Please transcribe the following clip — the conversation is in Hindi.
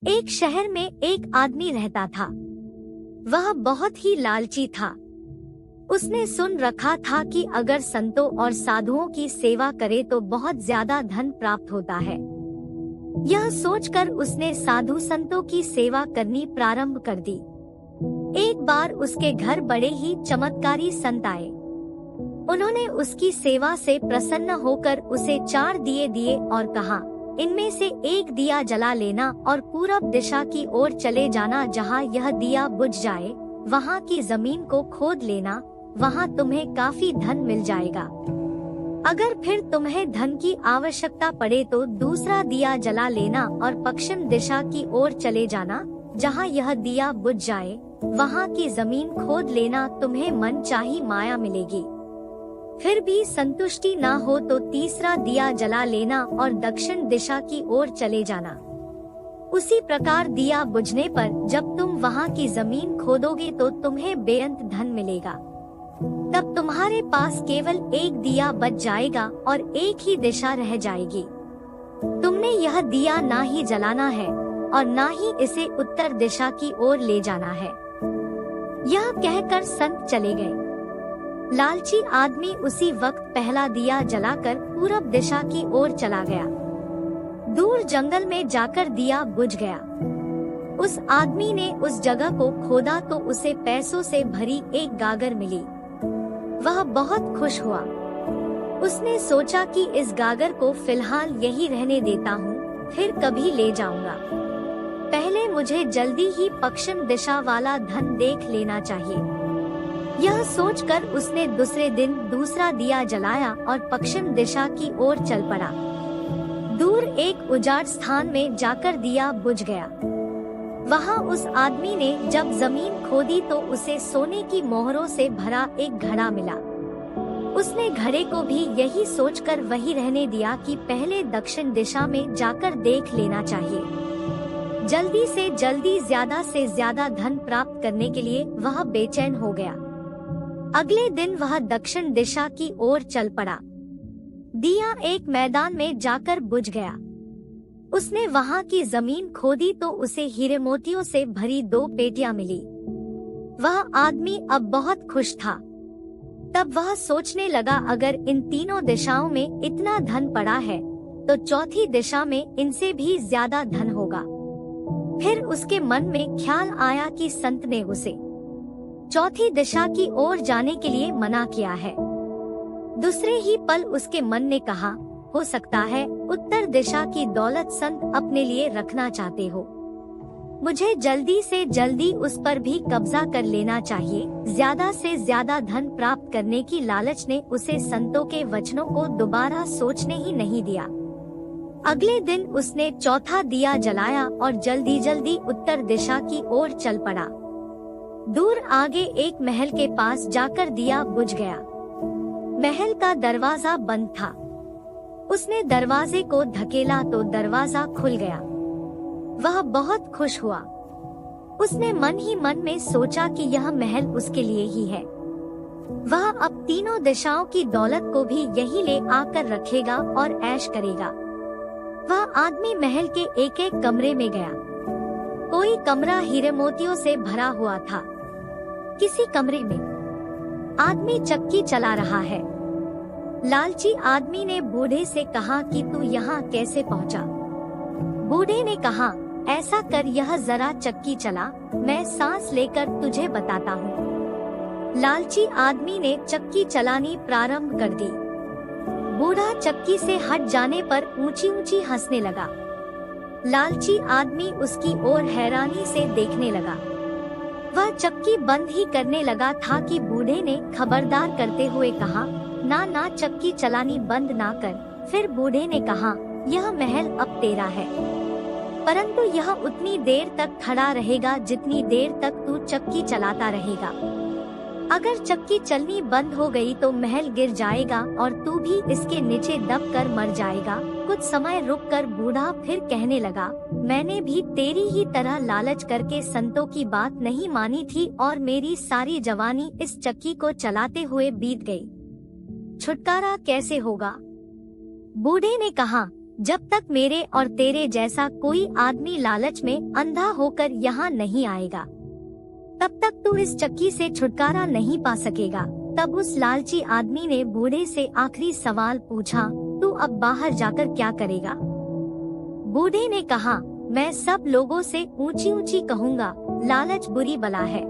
एक शहर में एक आदमी रहता था। वह बहुत ही लालची था। उसने सुन रखा था कि अगर संतों और साधुओं की सेवा करे तो बहुत ज्यादा धन प्राप्त होता है। यह सोचकर उसने साधु संतों की सेवा करनी प्रारंभ कर दी। एक बार उसके घर बड़े ही चमत्कारी संत आए। उन्होंने उसकी सेवा से प्रसन्न होकर उसे 4 दिए दिए और कहा, इनमें से एक दिया जला लेना और पूरब दिशा की ओर चले जाना। जहाँ यह दिया बुझ जाए वहाँ की जमीन को खोद लेना, वहाँ तुम्हें काफी धन मिल जाएगा। अगर फिर तुम्हें धन की आवश्यकता पड़े तो दूसरा दिया जला लेना और पश्चिम दिशा की ओर चले जाना। जहाँ यह दिया बुझ जाए वहाँ की जमीन खोद लेना, तुम्हें मनचाही माया मिलेगी। फिर भी संतुष्टि ना हो तो तीसरा दिया जला लेना और दक्षिण दिशा की ओर चले जाना। उसी प्रकार दिया बुझने पर जब तुम वहाँ की जमीन खोदोगे तो तुम्हें बेअंत धन मिलेगा। तब तुम्हारे पास केवल एक दिया बच जाएगा और एक ही दिशा रह जाएगी। तुमने यह दिया ना ही जलाना है और ना ही इसे उत्तर दिशा की ओर ले जाना है। यह कहकर संत चले गए। लालची आदमी उसी वक्त पहला दिया जलाकर पूरब दिशा की ओर चला गया। दूर जंगल में जाकर दिया बुझ गया। उस आदमी ने उस जगह को खोदा तो उसे पैसों से भरी एक गागर मिली। वह बहुत खुश हुआ। उसने सोचा कि इस गागर को फिलहाल यही रहने देता हूँ, फिर कभी ले जाऊंगा। पहले मुझे जल्दी ही पश्चिम दिशा वाला धन देख लेना चाहिए। यह सोचकर उसने दूसरे दिन दूसरा दिया जलाया और पश्चिम दिशा की ओर चल पड़ा। दूर एक उजाड़ स्थान में जाकर दिया बुझ गया। वहाँ उस आदमी ने जब जमीन खोदी तो उसे सोने की मोहरों से भरा एक घड़ा मिला। उसने घड़े को भी यही सोचकर वही रहने दिया कि पहले दक्षिण दिशा में जाकर देख लेना चाहिए। जल्दी से जल्दी ज्यादा से ज्यादा धन प्राप्त करने के लिए वह बेचैन हो गया। अगले दिन वह दक्षिण दिशा की ओर चल पड़ा। दिया एक मैदान में जाकर बुझ गया। उसने वहाँ की जमीन खोदी तो उसे हीरे मोतियों से भरी 2 पेटियां मिली। वह आदमी अब बहुत खुश था। तब वह सोचने लगा, अगर इन तीनों दिशाओं में इतना धन पड़ा है तो चौथी दिशा में इनसे भी ज्यादा धन होगा। फिर उसके मन में ख्याल आया कि संत ने उसे चौथी दिशा की ओर जाने के लिए मना किया है। दूसरे ही पल उसके मन ने कहा, हो सकता है उत्तर दिशा की दौलत संत अपने लिए रखना चाहते हो। मुझे जल्दी से जल्दी उस पर भी कब्जा कर लेना चाहिए। ज्यादा से ज्यादा धन प्राप्त करने की लालच ने उसे संतों के वचनों को दोबारा सोचने ही नहीं दिया। अगले दिन उसने चौथा दिया जलाया और जल्दी जल्दी उत्तर दिशा की ओर चल पड़ा। दूर आगे एक महल के पास जाकर दिया बुझ गया। महल का दरवाजा बंद था। उसने दरवाजे को धकेला तो दरवाजा खुल गया। वह बहुत खुश हुआ। उसने मन ही मन में सोचा कि यह महल उसके लिए ही है। वह अब तीनों दिशाओं की दौलत को भी यही ले आकर रखेगा और ऐश करेगा। वह आदमी महल के एक एक कमरे में गया। कोई कमरा हीरे मोतियों से भरा हुआ था। किसी कमरे में आदमी चक्की चला रहा है। लालची आदमी ने बूढ़े से कहा कि तू यहाँ कैसे पहुँचा? बूढ़े ने कहा, ऐसा कर यह जरा चक्की चला, मैं सांस लेकर तुझे बताता हूँ। लालची आदमी ने चक्की चलानी प्रारंभ कर दी। बूढ़ा चक्की से हट जाने पर ऊंची ऊंची हंसने लगा। लालची आदमी उसकी ओर हैरानी से देखने लगा। वह चक्की बंद ही करने लगा था कि बूढ़े ने खबरदार करते हुए कहा, ना ना चक्की चलानी बंद ना कर। फिर बूढ़े ने कहा, यह महल अब तेरा है, परंतु यह उतनी देर तक खड़ा रहेगा जितनी देर तक तू चक्की चलाता रहेगा। अगर चक्की चलनी बंद हो गई तो महल गिर जाएगा और तू भी इसके नीचे दब कर मर जाएगा। कुछ समय रुककर बूढ़ा फिर कहने लगा, मैंने भी तेरी ही तरह लालच करके संतों की बात नहीं मानी थी और मेरी सारी जवानी इस चक्की को चलाते हुए बीत गई। छुटकारा कैसे होगा? बूढ़े ने कहा, जब तक मेरे और तेरे जैसा कोई आदमी लालच में अंधा होकर यहाँ नहीं आएगा, तब तक तू इस चक्की से छुटकारा नहीं पा सकेगा। तब उस लालची आदमी ने बूढ़े से आखिरी सवाल पूछा, तू अब बाहर जाकर क्या करेगा? बूढ़े ने कहा, मैं सब लोगों से ऊंची ऊंची कहूँगा, लालच बुरी बला है।